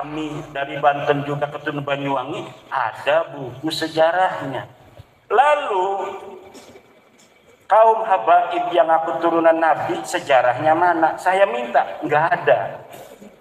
kami dari Banten juga Ketun Banyuwangi ada buku sejarahnya. Lalu kaum habaib yang aku turunan Nabi sejarahnya mana? Saya minta, nggak ada.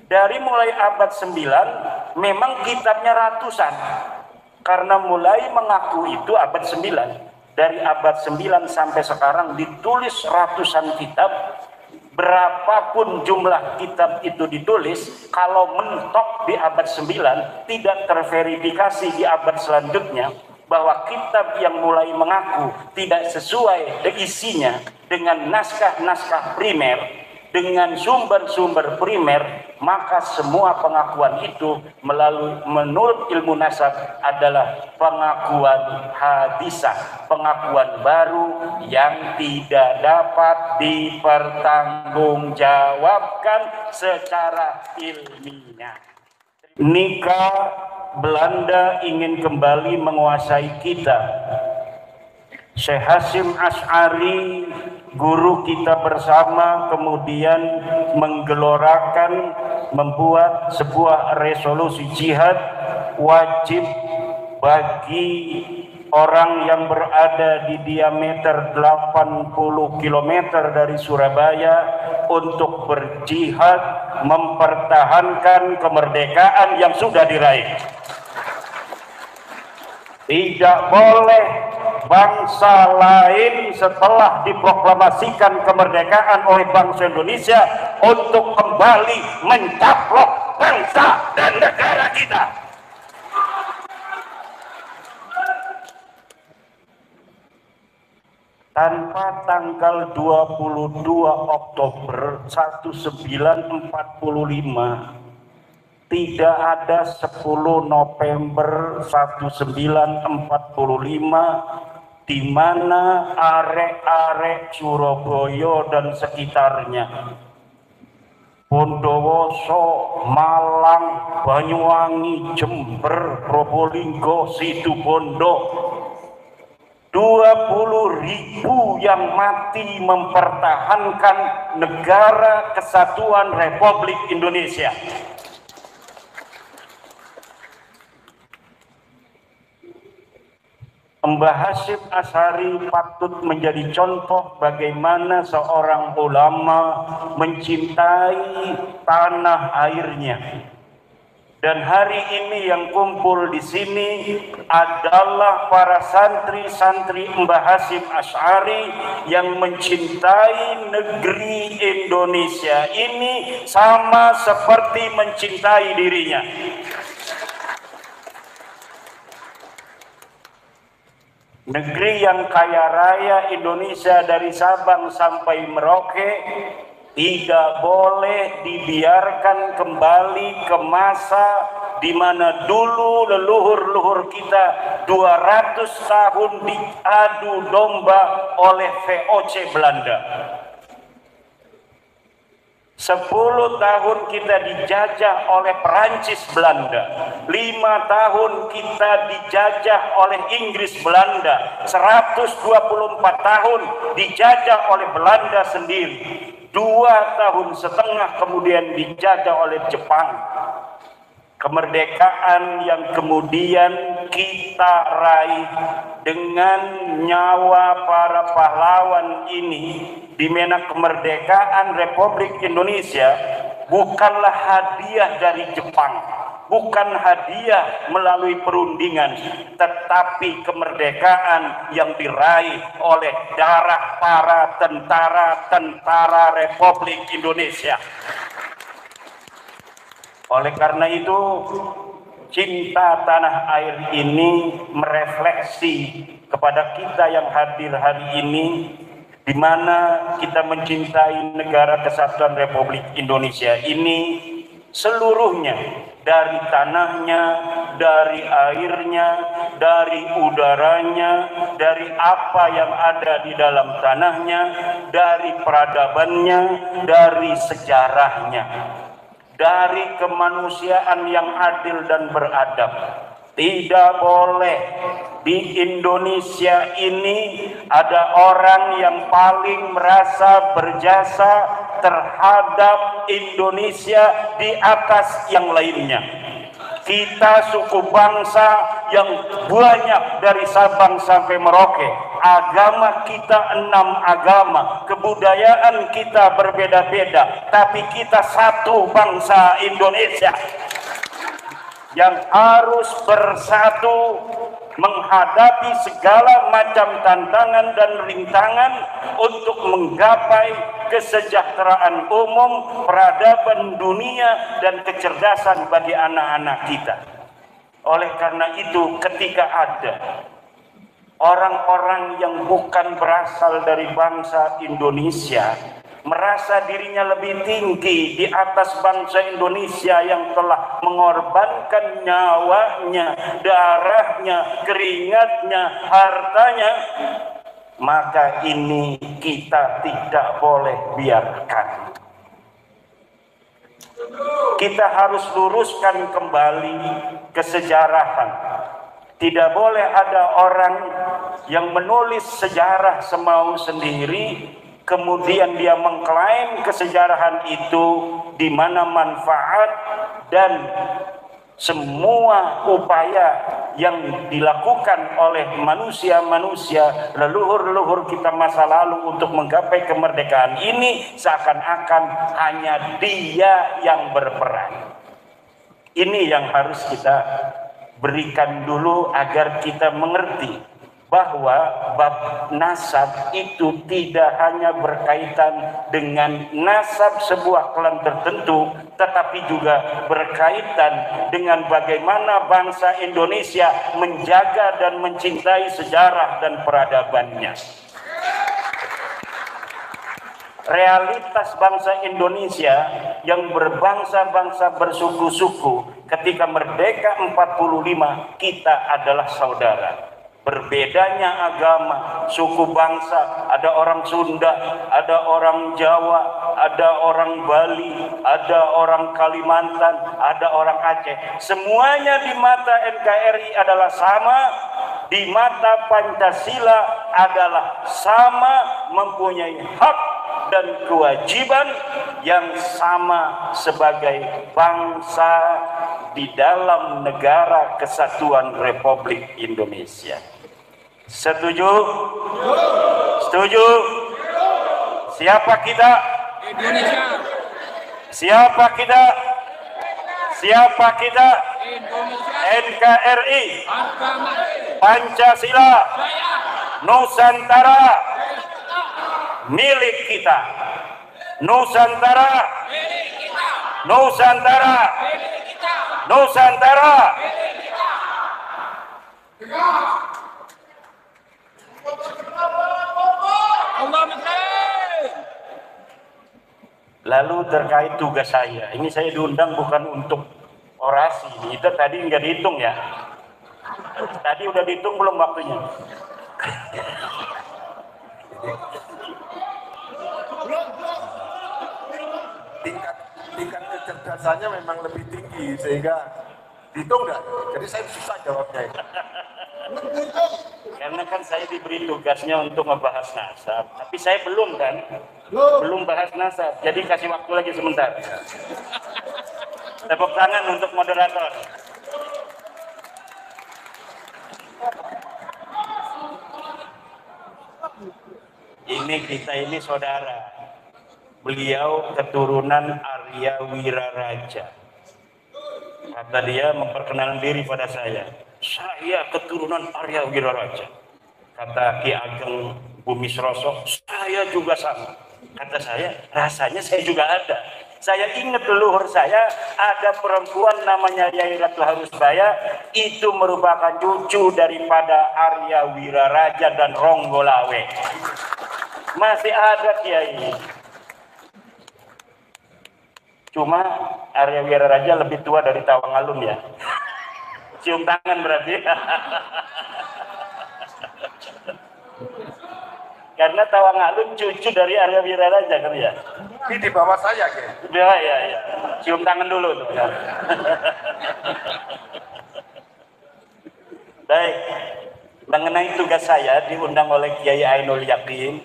Dari mulai abad 9 memang kitabnya ratusan. Karena mulai mengaku itu abad 9. Dari abad 9 sampai sekarang ditulis ratusan kitab. Berapapun jumlah kitab itu ditulis, kalau mentok di abad 9 tidak terverifikasi di abad selanjutnya, bahwa kitab yang mulai mengaku tidak sesuai isinya dengan naskah-naskah primer, dengan sumber-sumber primer, maka semua pengakuan itu menurut ilmu nasab adalah pengakuan hadisah, pengakuan baru yang tidak dapat dipertanggungjawabkan secara ilmiah. Nikah Belanda ingin kembali menguasai kita. Syekh Hasyim Asy'ari, guru kita bersama, kemudian menggelorakan, membuat sebuah resolusi jihad wajib bagi orang yang berada di diameter 80 km dari Surabaya untuk berjihad mempertahankan kemerdekaan yang sudah diraih. Tidak boleh bangsa lain setelah diproklamasikan kemerdekaan oleh bangsa Indonesia untuk kembali mencaplok bangsa dan negara kita. Tanpa tanggal 22 Oktober 1945, tidak ada 10 November 1945 di mana arek-arek Surabaya dan sekitarnya, Bondowoso, Malang, Banyuwangi, Jember, Probolinggo, Situbondo, 20.000 yang mati mempertahankan negara kesatuan Republik Indonesia. Mbah Hasyim Asy'ari patut menjadi contoh bagaimana seorang ulama mencintai tanah airnya. Dan hari ini yang kumpul di sini adalah para santri-santri Mbah Hasyim Asy'ari yang mencintai negeri Indonesia ini sama seperti mencintai dirinya. Negeri yang kaya raya Indonesia dari Sabang sampai Merauke tidak boleh dibiarkan kembali ke masa di mana dulu leluhur-leluhur kita 200 tahun diadu domba oleh VOC Belanda. 10 tahun kita dijajah oleh Perancis Belanda, 5 tahun kita dijajah oleh Inggris Belanda, 124 tahun dijajah oleh Belanda sendiri, 2,5 tahun kemudian dijajah oleh Jepang. Kemerdekaan yang kemudian kita raih dengan nyawa para pahlawan ini, di mana kemerdekaan Republik Indonesia bukanlah hadiah dari Jepang, bukan hadiah melalui perundingan, tetapi kemerdekaan yang diraih oleh darah para tentara Republik Indonesia. Oleh karena itu, cinta tanah air ini merefleksi kepada kita yang hadir hari ini, di mana kita mencintai negara kesatuan Republik Indonesia ini seluruhnya, dari tanahnya, dari airnya, dari udaranya, dari apa yang ada di dalam tanahnya, dari peradabannya, dari sejarahnya, dari kemanusiaan yang adil dan beradab. Tidak boleh di Indonesia ini ada orang yang paling merasa berjasa terhadap Indonesia di atas yang lainnya. Kita suku bangsa yang banyak dari Sabang sampai Merauke. Agama kita 6 agama, kebudayaan kita berbeda-beda, tapi kita satu bangsa Indonesia yang harus bersatu menghadapi segala macam tantangan dan rintangan untuk menggapai kesejahteraan umum, peradaban dunia, dan kecerdasan bagi anak-anak kita. Oleh karena itu, ketika ada orang-orang yang bukan berasal dari bangsa Indonesia merasa dirinya lebih tinggi di atas bangsa Indonesia yang telah mengorbankan nyawanya, darahnya, keringatnya, hartanya, maka ini kita tidak boleh biarkan. Kita harus luruskan kembali kesejarahan. Tidak boleh ada orang yang menulis sejarah semau sendiri, kemudian dia mengklaim kesejarahan itu di mana manfaat dan semua upaya yang dilakukan oleh manusia-manusia leluhur-leluhur kita masa lalu untuk menggapai kemerdekaan ini seakan-akan hanya dia yang berperan. Ini yang harus kita berikan dulu agar kita mengerti bahwa bab nasab itu tidak hanya berkaitan dengan nasab sebuah klan tertentu, tetapi juga berkaitan dengan bagaimana bangsa Indonesia menjaga dan mencintai sejarah dan peradabannya. Realitas bangsa Indonesia yang berbangsa-bangsa bersuku-suku ketika merdeka 45, kita adalah saudara. Berbedanya agama, suku bangsa, ada orang Sunda, ada orang Jawa, ada orang Bali, ada orang Kalimantan, ada orang Aceh. Semuanya di mata NKRI adalah sama, di mata Pancasila adalah sama, mempunyai hak dan kewajiban yang sama sebagai bangsa di dalam negara kesatuan Republik Indonesia. Setuju? Setuju? Siapa kita? Indonesia. Siapa kita? Siapa kita? Indonesia. NKRI. Pancasila. Nusantara. Milik kita. Nusantara. Milik kita. Nusantara. Milik kita. Nusantara. Milik kita. Lalu terkait tugas saya, ini saya diundang bukan untuk orasi, itu tadi nggak dihitung ya. Tadi udah dihitung belum waktunya? Tingkat kecerdasannya memang lebih tinggi sehingga dihitung nggak? Jadi saya susah jawabnya. Karena kan saya diberi tugasnya untuk membahas nasab, tapi saya belum kan, belum bahas nasab. Jadi kasih waktu lagi sebentar. Tepuk tangan untuk moderator. Ini kita ini saudara. Beliau keturunan Arya Wiraraja. Kata dia memperkenalkan diri pada saya. Saya keturunan Arya Wiraraja. Kata Ki Ageng Bumisroso, saya juga sama. Kata saya, rasanya saya juga ada. Saya ingat leluhur saya ada perempuan namanya Yai Ratu Harusbaya, itu merupakan cucu daripada Arya Wiraraja dan Ronggolawe. Masih ada Kiai. Cuma Arya Wiraraja lebih tua dari Tawangalun ya. Cium tangan berarti. Karena Tawangalun cucu dari Arya Wiraraja kan ya. Ini di bawah saya, Ki. Ya. Cium tangan dulu tuh. Ya. Baik. Mengenai tugas saya diundang oleh Kiai Ainul Yakin.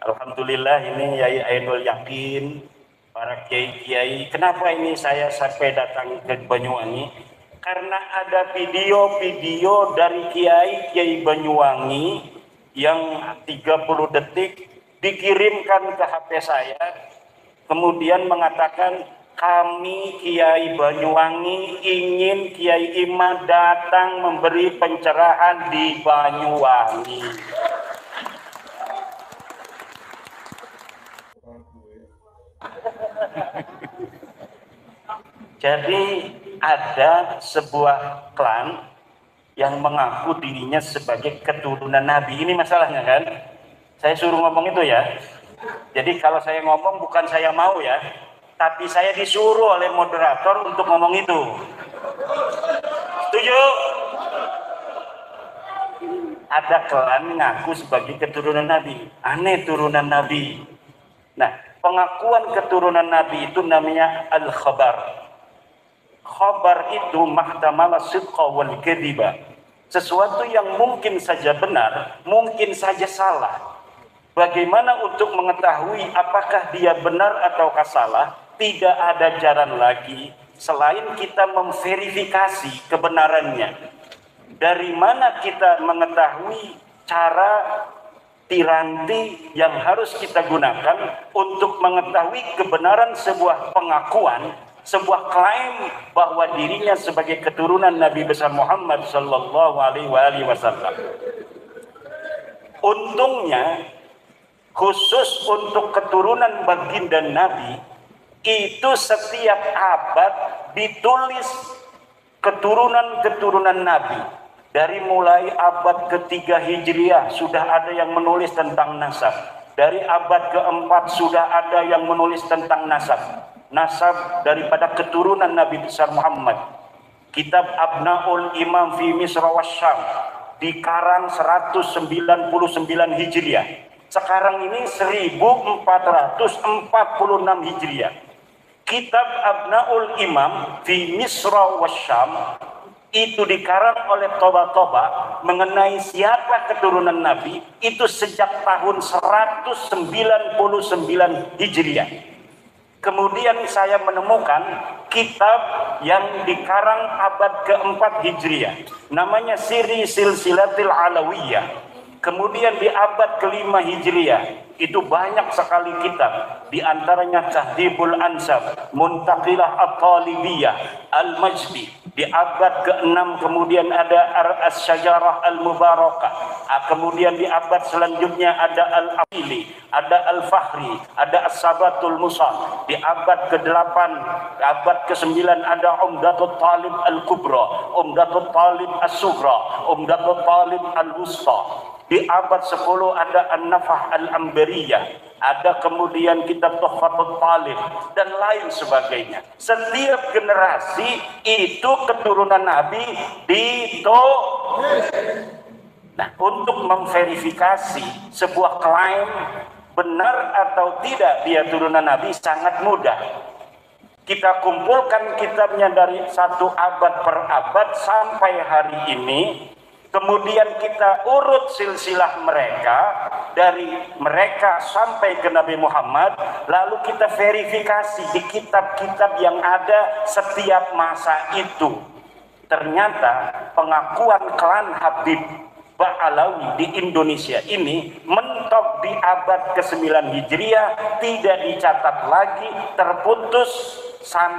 Alhamdulillah ini Kiai Ainul Yakin, para kiai-kiai. Kenapa ini saya sampai datang ke Banyuwangi? karena ada video-video dari Kiai Banyuwangi yang 30 detik dikirimkan ke HP saya, kemudian mengatakan kami Kiai Banyuwangi ingin Kiai Imam datang memberi pencerahan di Banyuwangi. Jadi ada sebuah klan yang mengaku dirinya sebagai keturunan Nabi. Ini masalahnya kan? Saya suruh ngomong itu ya. Jadi kalau saya ngomong bukan saya mau ya, tapi saya disuruh oleh moderator untuk ngomong itu. Setuju? Ada klan mengaku sebagai keturunan Nabi. Aneh turunan Nabi. Nah, pengakuan keturunan Nabi itu namanya al-khabar. Khabar itu mahtamala sidqa wal kadhiba. Sesuatu yang mungkin saja benar, mungkin saja salah. Bagaimana untuk mengetahui apakah dia benar ataukah salah? Tidak ada jalan lagi selain kita memverifikasi kebenarannya. Dari mana kita mengetahui cara piranti yang harus kita gunakan untuk mengetahui kebenaran sebuah pengakuan, sebuah klaim bahwa dirinya sebagai keturunan Nabi besar Muhammad sallallahu alaihi wasallam. Untungnya khusus untuk keturunan baginda Nabi itu setiap abad ditulis keturunan-keturunan Nabi. Dari mulai abad ketiga Hijriah sudah ada yang menulis tentang nasab. Dari abad keempat sudah ada yang menulis tentang nasab. Nasab daripada keturunan Nabi besar Muhammad. Kitab Abnaul Imam fi Misra wasyam dikarang 199 Hijriah. Sekarang ini 1446 Hijriah. Kitab Abnaul Imam fi Misra wasyam itu dikarang oleh Toba-Toba mengenai siapa keturunan Nabi itu sejak tahun 199 Hijriah. Kemudian saya menemukan kitab yang dikarang abad keempat Hijriah, namanya Siri Silsilatil Alawiyah. Kemudian di abad kelima Hijriah itu banyak sekali kitab, di antaranya Tahdhibul Ansab, Muntaqilah At-Talibiyah, Al-Majdi. Di abad ke-6 kemudian ada As-Syajarah Al-Mubarakah. Kemudian di abad selanjutnya ada Al-Aqili, ada Al-Fahri, ada As-Sabatul Musal. Di abad ke-8, abad ke-9 ada Umdatul Talib Al-Kubra, Umdatul Talib As-Sughra, Umdatul Talib Al-Wusta. Di abad 10 ada An-Nafah Al-Ambariyah, ada kemudian kitab Tuhfatul Talib dan lain sebagainya. Setiap generasi itu keturunan Nabi Nah, untuk memverifikasi sebuah klaim benar atau tidak dia turunan Nabi sangat mudah. Kita kumpulkan kitabnya dari satu abad per abad sampai hari ini. Kemudian kita urut silsilah mereka dari mereka sampai ke Nabi Muhammad, lalu kita verifikasi di kitab-kitab yang ada setiap masa itu. Ternyata pengakuan klan Habib Ba'alawi di Indonesia ini mentok di abad ke-9 Hijriah, tidak dicatat lagi, terputus,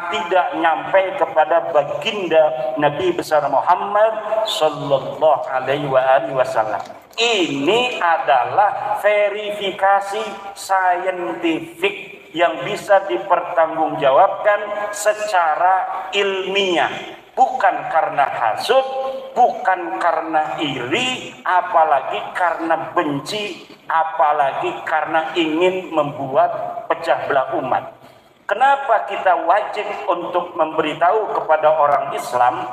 tidak nyampe kepada baginda Nabi besar Muhammad sallallahu alaihi wasallam. Ini adalah verifikasi saintifik yang bisa dipertanggungjawabkan secara ilmiah. Bukan karena hasud, bukan karena iri, apalagi karena benci, apalagi karena ingin membuat pecah belah umat. Kenapa kita wajib untuk memberitahu kepada orang Islam?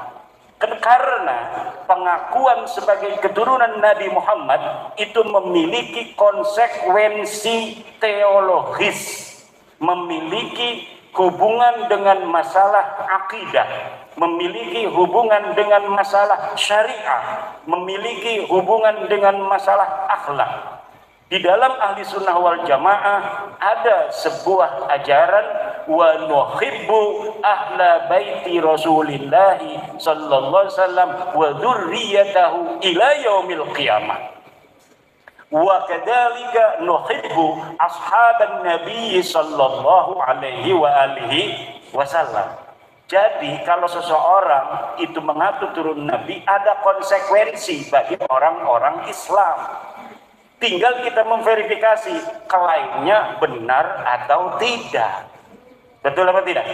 Karena pengakuan sebagai keturunan Nabi Muhammad itu memiliki konsekuensi teologis, memiliki hubungan dengan masalah akidah, memiliki hubungan dengan masalah syariah, memiliki hubungan dengan masalah akhlak. Di dalam ahli sunnah wal jamaah ada sebuah ajaran wa nuhibbu ahla baiti Rasulillah sallallahu alaihi wasallam wa dzurriyyatahu ila yaumil qiyamah. Wa kadzalika nuhibbu ashaban nabiy sallallahu alaihi wa alihi wasallam. Jadi kalau seseorang itu mengaku turun Nabi, ada konsekuensi bagi orang-orang Islam. Tinggal kita memverifikasi klaimnya benar atau tidak. Betul apa tidak?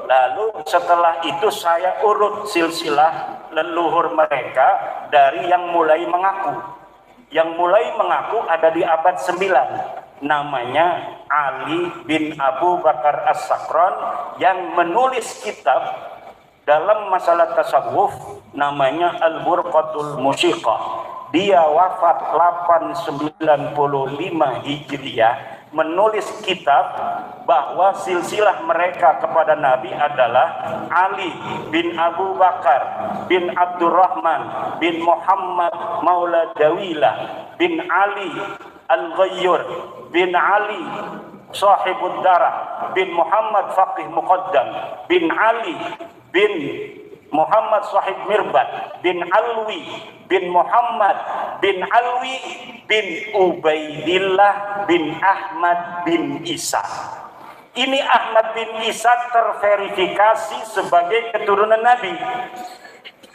Lalu setelah itu saya urut silsilah leluhur mereka dari yang mulai mengaku. Yang mulai mengaku ada di abad 9. Namanya Ali bin Abu Bakar As-Sakran yang menulis kitab dalam masalah tasawuf namanya Al-Burqatul Musyiqah. Dia wafat 895 Hijriah, menulis kitab bahwa silsilah mereka kepada Nabi adalah Ali bin Abu Bakar bin Abdurrahman bin Muhammad Maula Dawilah bin Ali Al-Ghayyur bin Ali Sahibud Darah bin Muhammad Faqih Muqaddam bin Ali bin Muhammad Sahib Mirbat bin Alwi bin Muhammad bin Alwi bin Ubaidillah bin Ahmad bin Isa. Ini Ahmad bin Isa terverifikasi sebagai keturunan Nabi.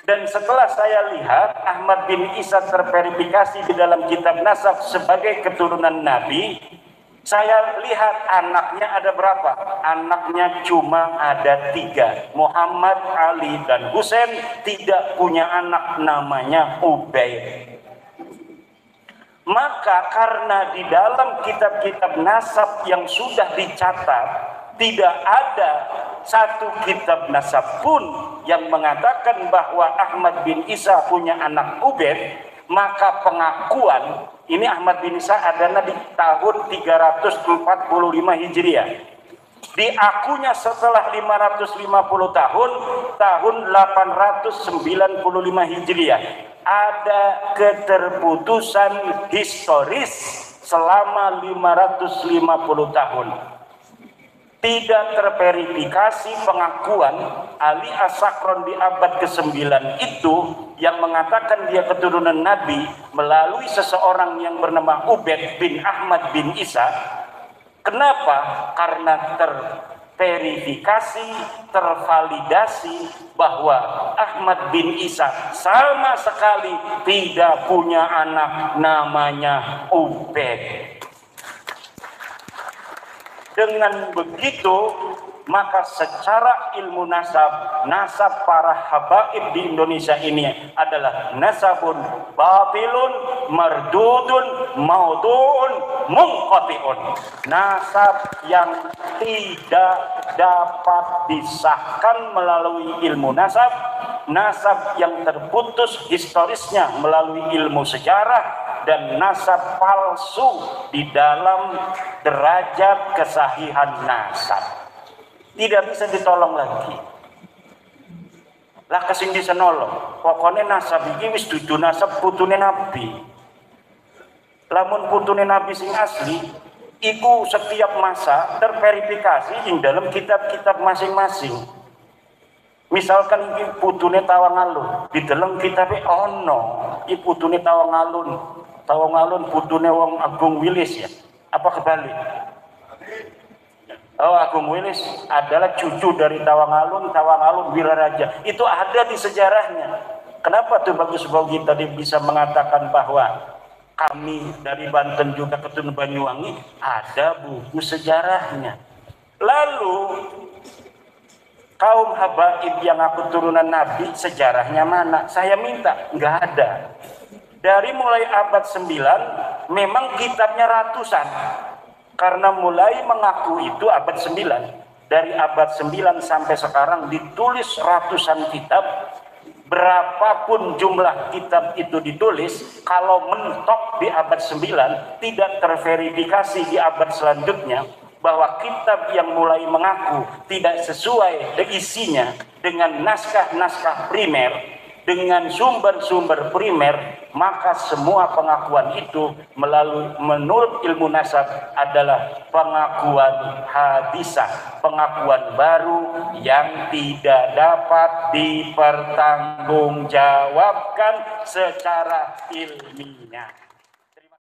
Dan setelah saya lihat Ahmad bin Isa terverifikasi di dalam kitab nasab sebagai keturunan Nabi, saya lihat anaknya ada berapa? Anaknya cuma ada 3. Muhammad, Ali, dan Husain. Tidak punya anak namanya Ubaid. Maka karena di dalam kitab-kitab nasab yang sudah dicatat, tidak ada satu kitab nasab pun yang mengatakan bahwa Ahmad bin Isa punya anak Ubaid, maka pengakuan ini Ahmad bin Isa adalah di tahun 345 Hijriah. Diakunya setelah 550 tahun, tahun 895 Hijriah. Ada keterputusan historis selama 550 tahun. Tidak terverifikasi pengakuan Ali As-Sakran di abad ke-9 itu yang mengatakan dia keturunan Nabi melalui seseorang yang bernama Ubaid bin Ahmad bin Isa. Kenapa? Karena terverifikasi, tervalidasi bahwa Ahmad bin Isa sama sekali tidak punya anak namanya Ubaid. Dengan begitu, maka secara ilmu nasab, nasab para habaib di Indonesia ini adalah nasabun batilun, mardudun, maudu'un, munqati'un. Nasab yang tidak dapat disahkan melalui ilmu nasab, nasab yang terputus historisnya melalui ilmu sejarah, dan nasab palsu di dalam derajat kesahihan nasab. Tidak bisa ditolong lagi. Lah kesing bisa nolong. Pokoknya nasab iki wis dudu nasab putune Nabi. Lamun putune Nabi sing asli, iku setiap masa terverifikasi di dalam kitab-kitab masing-masing. Misalkan iki putune Tawangalun, di dalam kitabnya ono, iki putune Tawangalun. Tawangalun putune wong Agung Wilis ya. Apa kebalik? Oh, Agung Wilis adalah cucu dari Tawangalun, Tawangalun Wiraraja. Itu ada di sejarahnya. Kenapa tuh bagus bahwa kita bisa mengatakan bahwa kami dari Banten juga keturunan Banyuwangi, ada buku sejarahnya. Lalu kaum habaib yang aku turunan Nabi, sejarahnya mana? Saya minta, nggak ada. Dari mulai abad 9, memang kitabnya ratusan. Karena mulai mengaku itu abad 9. Dari abad 9 sampai sekarang ditulis ratusan kitab. Berapapun jumlah kitab itu ditulis, kalau mentok di abad 9, tidak terverifikasi di abad selanjutnya, bahwa kitab yang mulai mengaku tidak sesuai isinya dengan naskah-naskah primer, dengan sumber-sumber primer, maka semua pengakuan itu menurut ilmu nasab adalah pengakuan hadisah, pengakuan baru yang tidak dapat dipertanggungjawabkan secara ilmiah.